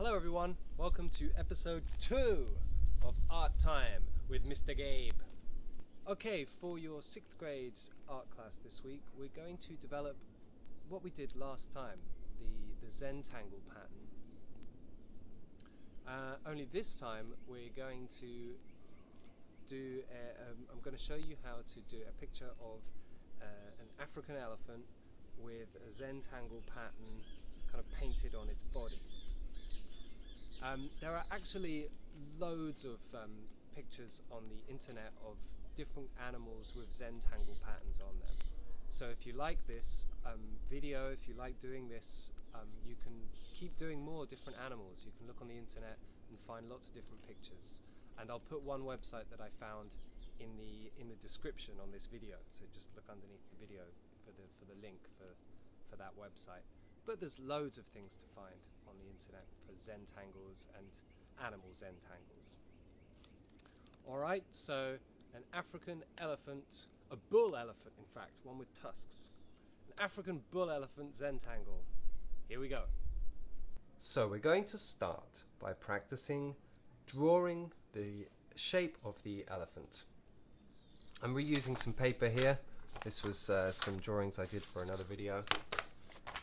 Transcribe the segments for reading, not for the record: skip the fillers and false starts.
Hello everyone, welcome to episode 2 of Art Time with Mr. Gabe. Okay, for your 6th grade art class this week, we're going to develop what we did last time, the Zentangle pattern. Only this time we're going to do, I'm going to show you how to do a picture of an African elephant with a Zentangle pattern kind of painted on its body. There are actually loads of pictures on the internet of different animals with Zentangle patterns on them. So if you like this video, if you like doing this, you can keep doing more different animals. You can look on the internet and find lots of different pictures. And I'll put one website that I found in the description on this video. So just look underneath the video for the link for that website. But there's loads of things to find on the internet for Zentangles and animal Zentangles. Alright, so an African elephant, a bull elephant in fact, one with tusks. An African bull elephant Zentangle. Here we go. So we're going to start by practicing drawing the shape of the elephant. I'm reusing some paper here. This was some drawings I did for another video.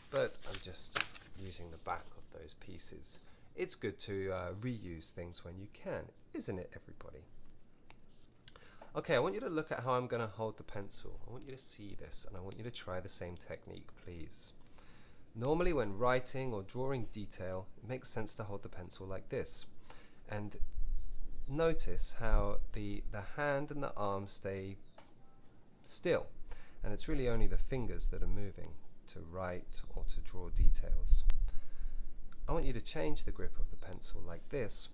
But I'm just using the back of those pieces. It's good to reuse things when you can, isn't it, everybody? Okay, I want you to look at how I'm going to hold the pencil. I want you to see this, and I want you to try the same technique, please. Normally when writing or drawing detail, it makes sense to hold the pencil like this. And notice how the hand and the arm stay still. And it's really only the fingers that are moving to write or to draw details. I want you to change the grip of the pencil like this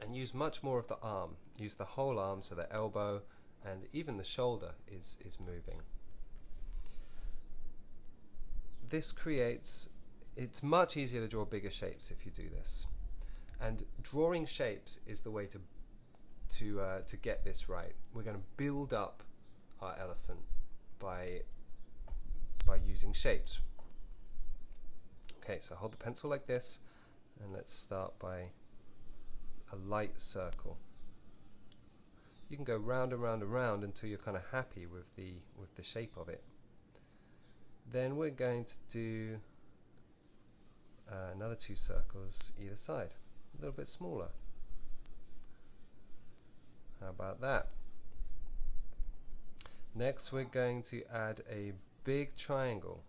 and use much more of the arm. Use the whole arm so the elbow and even the shoulder is moving. This creates, it's much easier to draw bigger shapes if you do this. And drawing shapes is the way to get this right. We're going to build up our elephant by using shapes. Okay, so hold the pencil like this, and let's start by a light circle. You can go round and round and round until you're kind of happy with the shape of it. Then we're going to do another 2 circles either side, a little bit smaller. How about that? Next we're going to add a big triangle.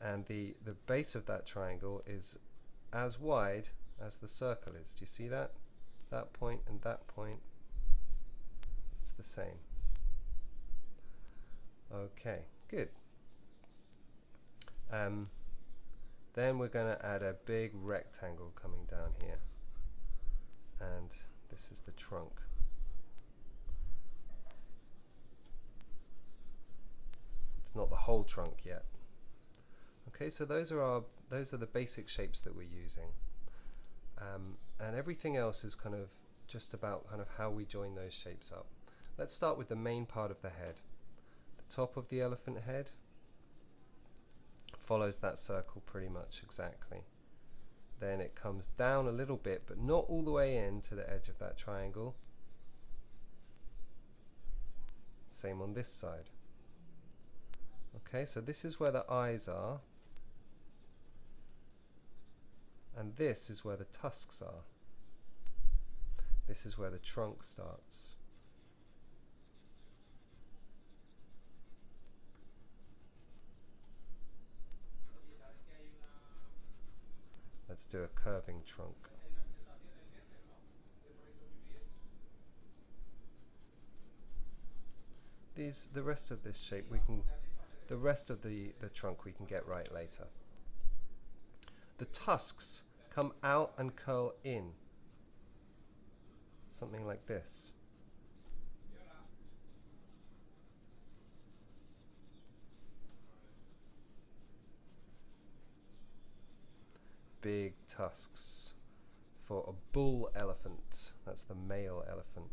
And the base of that triangle is as wide as the circle is. Do you see that? That point and that point, it's the same. Okay, good. Then we're going to add a big rectangle coming down here. And this is the trunk. Not the whole trunk yet. Okay, so those are the basic shapes that we're using, and everything else is kind of just about kind of how we join those shapes up. Let's start with the main part of the head. The top of the elephant head follows that circle pretty much exactly. Then it comes down a little bit, but not all the way in to the edge of that triangle. Same on this side. Okay, so this is where the eyes are, and this is where the tusks are. This is where the trunk starts. Let's do a curving trunk. The rest of this shape the rest of the trunk we can get right later. The tusks come out and curl in. Something like this. Big tusks for a bull elephant. That's the male elephant.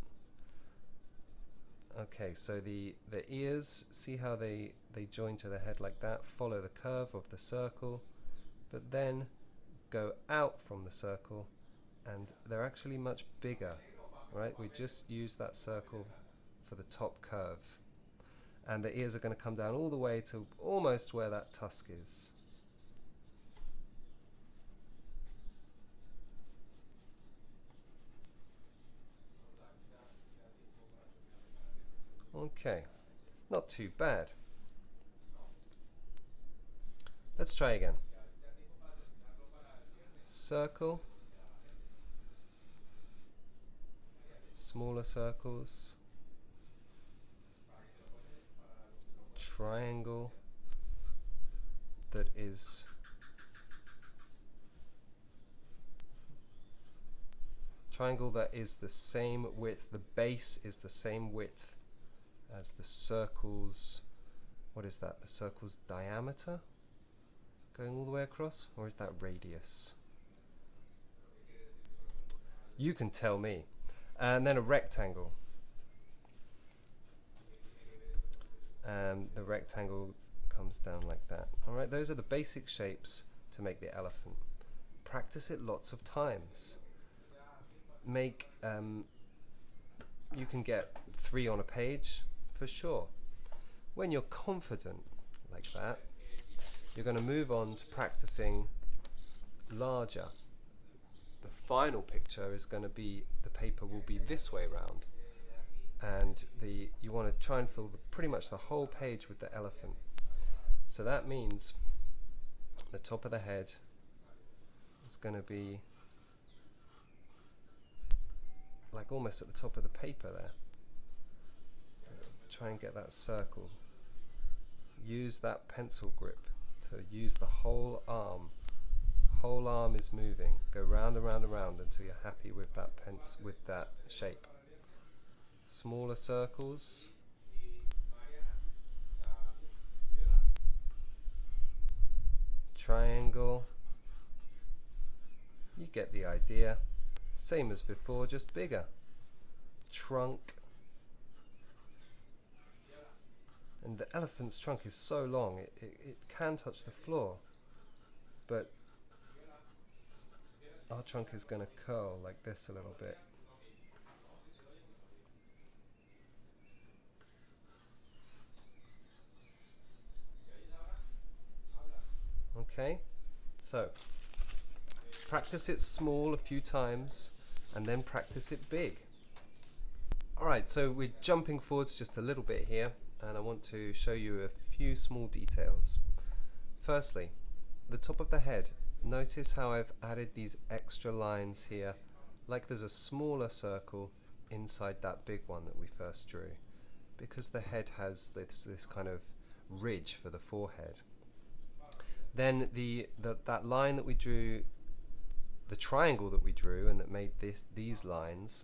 Okay, so the ears, see how they join to the head like that, follow the curve of the circle, but then go out from the circle, and they're actually much bigger, right? We just use that circle for the top curve, and the ears are going to come down all the way to almost where that tusk is. Okay, not too bad. Let's try again. Circle, smaller circles, triangle that is the same width, the base is the same width as the circle's, what is that, the circle's diameter going all the way across, or is that radius? You can tell me. And then a rectangle, and the rectangle comes down like that. Alright, those are the basic shapes to make the elephant. Practice it lots of times. Make you can get 3 on a page for sure. When you're confident like that, you're going to move on to practicing larger. The final picture is going to be, the paper will be this way round, and you want to try and fill pretty much the whole page with the elephant. So that means the top of the head is going to be like almost at the top of the paper there. Try and get that circle. Use that pencil grip to use the whole arm. The whole arm is moving. Go round and round and round until you're happy with that with that shape. Smaller circles. Triangle. You get the idea. Same as before, just bigger. Trunk. And the elephant's trunk is so long, it can touch the floor. But our trunk is going to curl like this a little bit. Okay, so practice it small a few times and then practice it big. Alright, so we're jumping forwards just a little bit here, and I want to show you a few small details. Firstly, the top of the head. Notice how I've added these extra lines here, like there's a smaller circle inside that big one that we first drew, because the head has this kind of ridge for the forehead. Then that line that we drew, the triangle that we drew and that made these lines,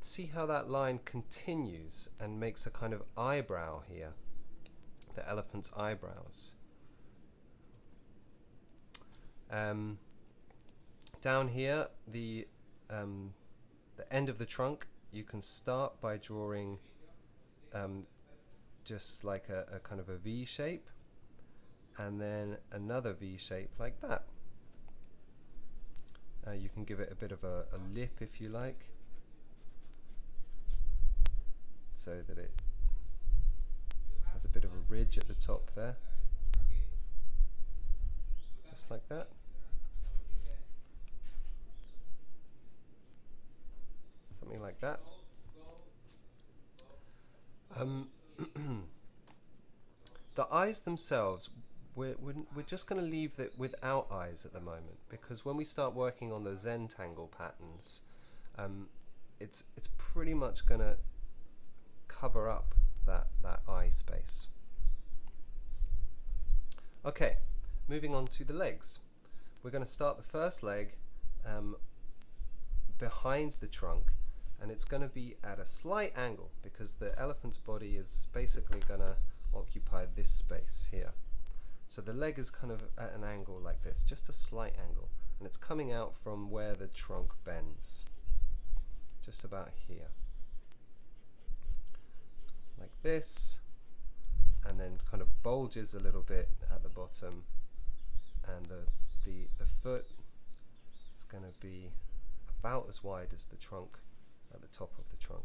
see how that line continues and makes a kind of eyebrow here, the elephant's eyebrows. Down here, the end of the trunk, you can start by drawing just like a kind of a V shape, and then another V shape like that. You can give it a bit of a lip if you like, so that it has a bit of a ridge at the top there, just like that. Something like that. The eyes themselves, we're just going to leave it without eyes at the moment, because when we start working on the Zentangle patterns, it's pretty much going to cover up that eye space. Okay, moving on to the legs. We're going to start the first leg behind the trunk, and it's going to be at a slight angle because the elephant's body is basically going to occupy this space here. So the leg is kind of at an angle like this, just a slight angle, and it's coming out from where the trunk bends, just about here. like this, and then kind of bulges a little bit at the bottom, and the foot is going to be about as wide as the trunk at the top of the trunk.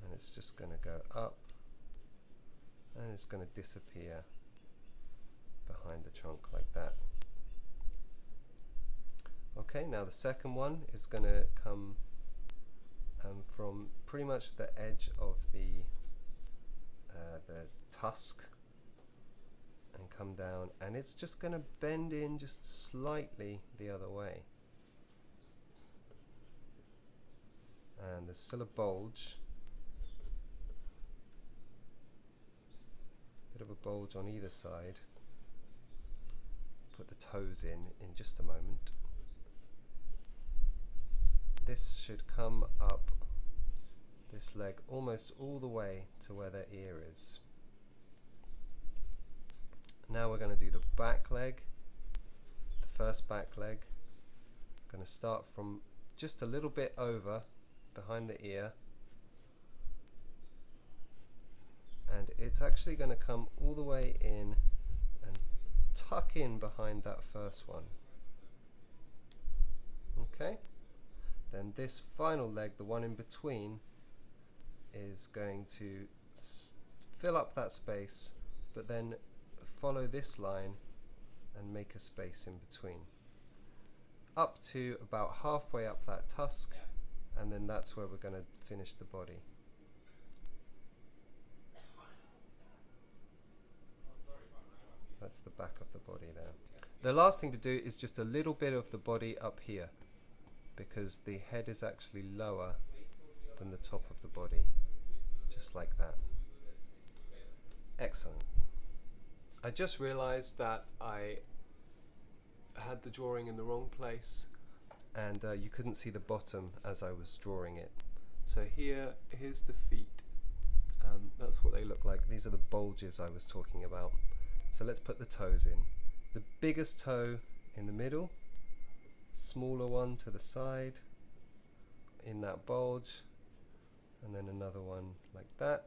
And it's just going to go up, and it's going to disappear behind the trunk like that. Okay, now the second one is going to come from pretty much the edge of the tusk and come down, and it's just going to bend in just slightly the other way. And there's still a bulge, bit of a bulge on either side. Put the toes in just a moment. This should come up this leg almost all the way to where their ear is. Now we're going to do the back leg, the first back leg. Going to start from just a little bit over behind the ear, and it's actually going to come all the way in and tuck in behind that first one. Okay, then this final leg, the one in between, is going to fill up that space, but then follow this line and make a space in between, up to about halfway up that tusk, and then that's where we're going to finish the body. That's the back of the body there. The last thing to do is just a little bit of the body up here, because the head is actually lower than the top of the body, just like that. Excellent. I just realized that I had the drawing in the wrong place, and you couldn't see the bottom as I was drawing it. So here's the feet. That's what they look like. These are the bulges I was talking about. So let's put the toes in. The biggest toe in the middle, smaller one to the side in that bulge, and then another one like that.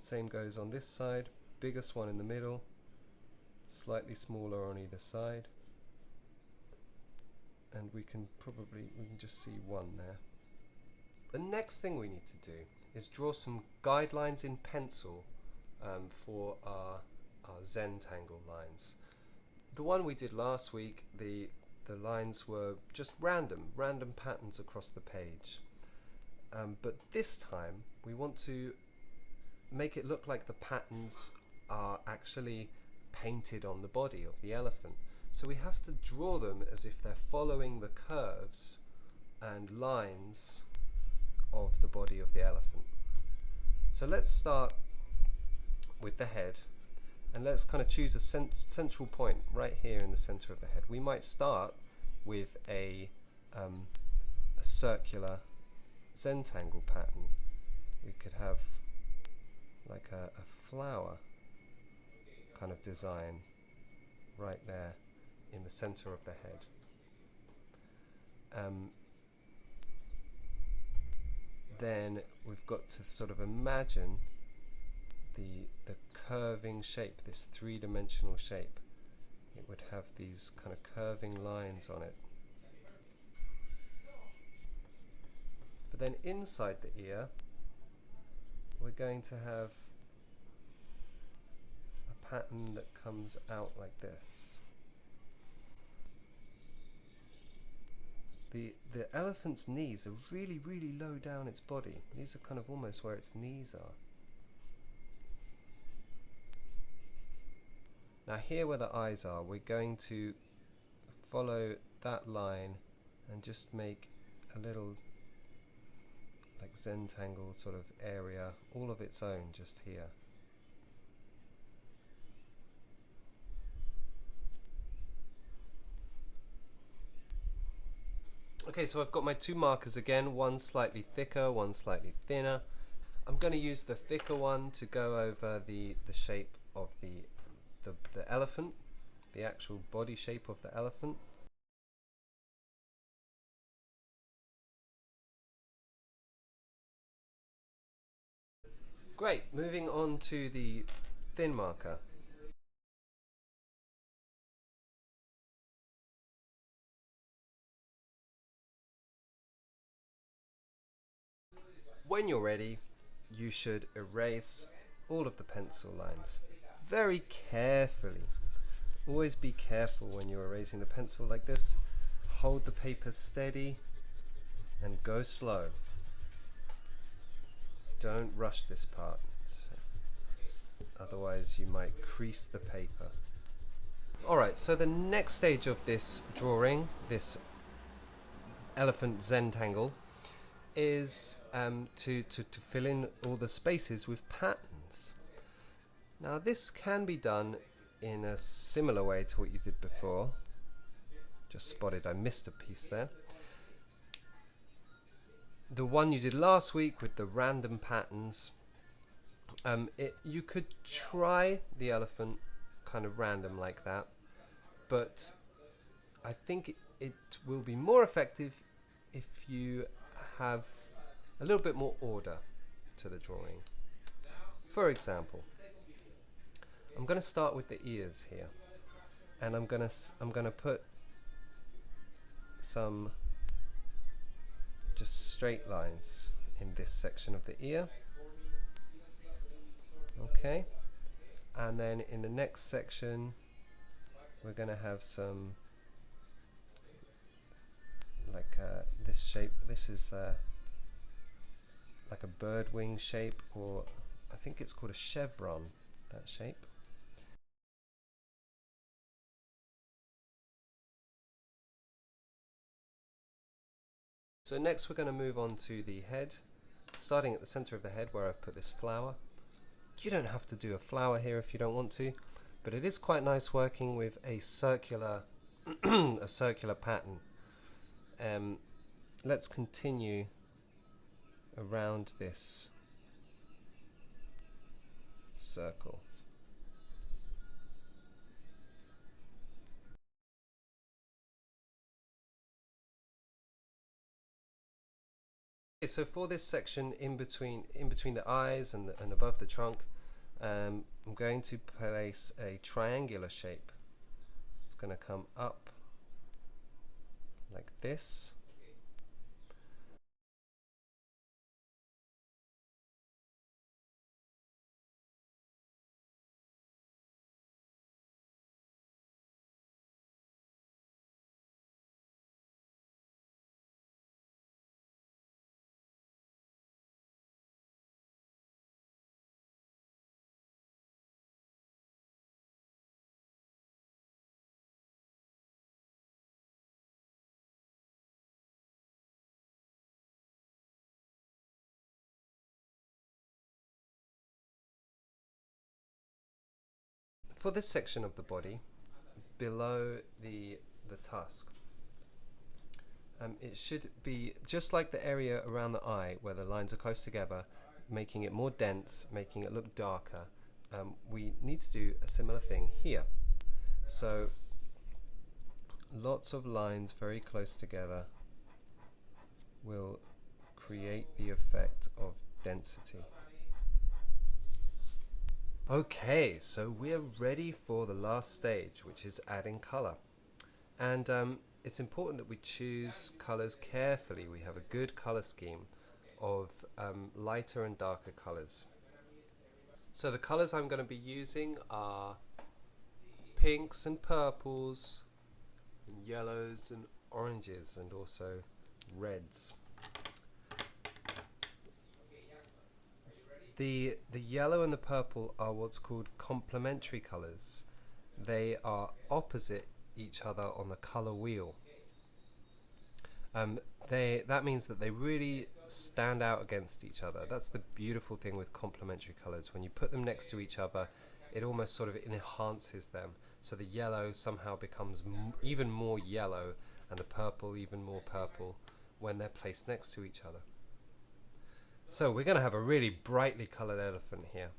Same goes on this side, biggest one in the middle, slightly smaller on either side, and we can just see one there. The next thing we need to do is draw some guidelines in pencil for our Zentangle lines. The one we did last week, the lines were just random patterns across the page, but this time we want to make it look like the patterns are actually painted on the body of the elephant. So we have to draw them as if they're following the curves and lines of the body of the elephant. So let's start with the head, and let's kind of choose a central point right here in the center of the head. We might start with a circular Zentangle pattern. We could have like a flower kind of design right there in the center of the head. Then we've got to sort of imagine the curving shape, this three-dimensional shape. It would have these kind of curving lines on it. But then inside the ear, we're going to have a pattern that comes out like this. The elephant's knees are really, really low down its body. These are kind of almost where its knees are. Now here where the eyes are, we're going to follow that line and just make a little like Zentangle sort of area all of its own just here. Okay, so I've got my two markers again, one slightly thicker, one slightly thinner. I'm going to use the thicker one to go over the shape of the elephant, the actual body shape of the elephant. Great, moving on to the thin marker. When you're ready, you should erase all of the pencil lines very carefully. Always be careful when you're erasing the pencil like this. Hold the paper steady and go slow. Don't rush this part, otherwise you might crease the paper. Alright, so the next stage of this drawing, this elephant Zentangle, is to fill in all the spaces with patterns. Now this can be done in a similar way to what you did before. Just spotted I missed a piece there. The one you did last week with the random patterns, you could try the elephant kind of random like that, but I think it will be more effective if you have a little bit more order to the drawing. For example, I'm going to start with the ears here, and I'm going to put some just straight lines in this section of the ear. Okay, and then in the next section we're going to have some like this shape. This is like a bird wing shape, or I think it's called a chevron, that shape. So next we're going to move on to the head, starting at the center of the head where I've put this flower. You don't have to do a flower here if you don't want to, but it is quite nice working with a circular a circular pattern. Let's continue around this circle. Okay, so for this section in between the eyes and above the trunk, I'm going to place a triangular shape. It's going to come up like this. For this section of the body, below the tusk, it should be just like the area around the eye where the lines are close together, making it more dense, making it look darker. We need to do a similar thing here. So lots of lines very close together will create the effect of density. Okay, so we're ready for the last stage, which is adding color. And it's important that we choose colors carefully. We have a good color scheme of lighter and darker colors. So the colors I'm going to be using are pinks and purples, and yellows and oranges, and also reds. The yellow and the purple are what's called complementary colors. They are opposite each other on the color wheel. That means that they really stand out against each other. That's the beautiful thing with complementary colors. When you put them next to each other, it almost sort of enhances them. So the yellow somehow becomes even more yellow, and the purple even more purple when they're placed next to each other. So we're going to have a really brightly colored elephant here.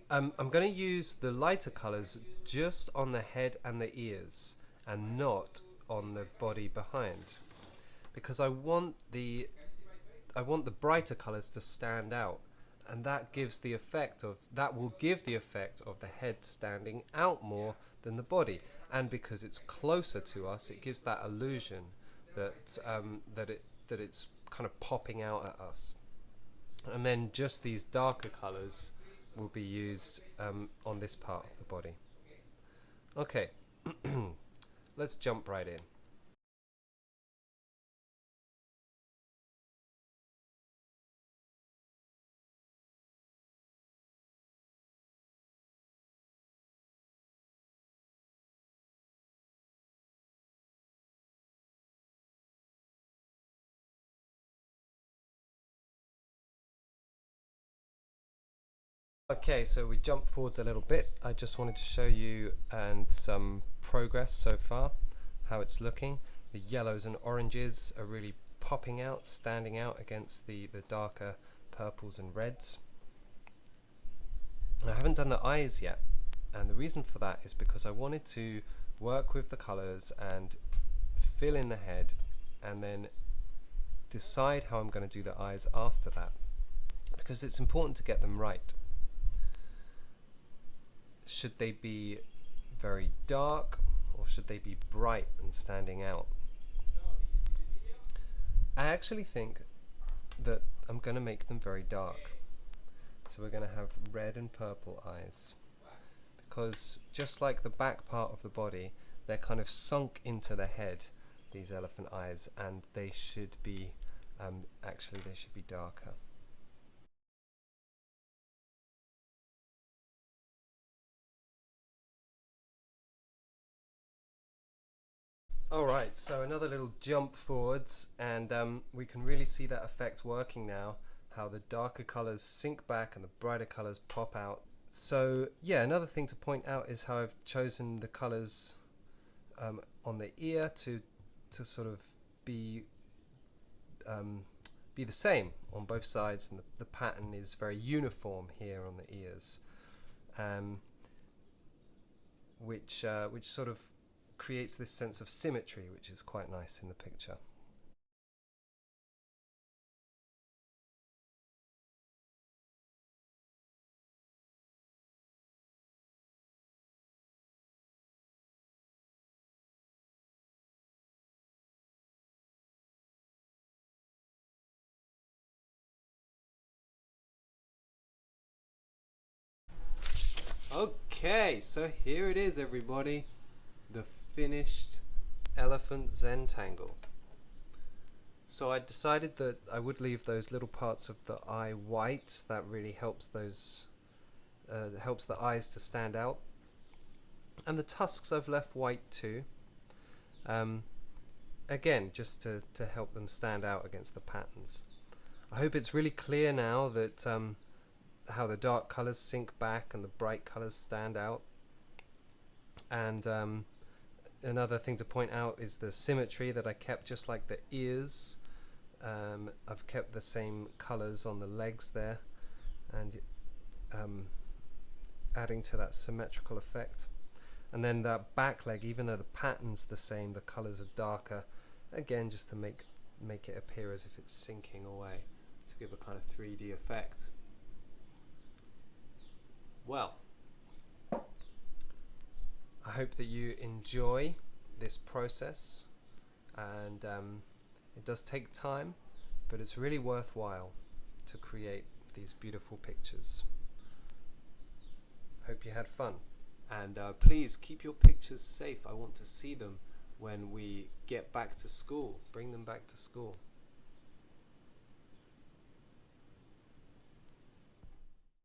I'm going to use the lighter colors just on the head and the ears, and not on the body behind, because I want the brighter colors to stand out, and that gives the effect of, that will give the effect of the head standing out more than the body. And because it's closer to us, it gives that illusion that that it's kind of popping out at us. And then just these darker colors will be used on this part of the body. Okay, let's jump right in. Okay, so we jump forwards a little bit. I just wanted to show you and some progress so far, how it's looking. The yellows and oranges are really popping out, standing out against the darker purples and reds. I haven't done the eyes yet, and the reason for that is because I wanted to work with the colors and fill in the head and then decide how I'm going to do the eyes after that, because it's important to get them right. Should they be very dark or should they be bright and standing out? I actually think that I'm going to make them very dark. So we're going to have red and purple eyes, because just like the back part of the body, they're kind of sunk into the head, these elephant eyes, and they should be actually they should be darker. Alright, so another little jump forwards, and we can really see that effect working now, how the darker colours sink back and the brighter colours pop out. So yeah, another thing to point out is how I've chosen the colours on the ear to sort of be the same on both sides, and the pattern is very uniform here on the ears, which sort of creates this sense of symmetry, which is quite nice in the picture. Okay, so here it is, everybody, the finished elephant Zentangle. So I decided that I would leave those little parts of the eye white. That really helps those helps the eyes to stand out, and the tusks I've left white too, again just to help them stand out against the patterns. I hope it's really clear now that how the dark colours sink back and the bright colours stand out. And another thing to point out is the symmetry that I kept, just like the ears. I've kept the same colours on the legs there, and adding to that symmetrical effect. And then that back leg, even though the pattern's the same, the colours are darker, again just to make it appear as if it's sinking away, to give a kind of 3D effect. Well, I hope that you enjoy this process, and it does take time, but it's really worthwhile to create these beautiful pictures. Hope you had fun, and please keep your pictures safe. I want to see them when we get back to school. Bring them back to school.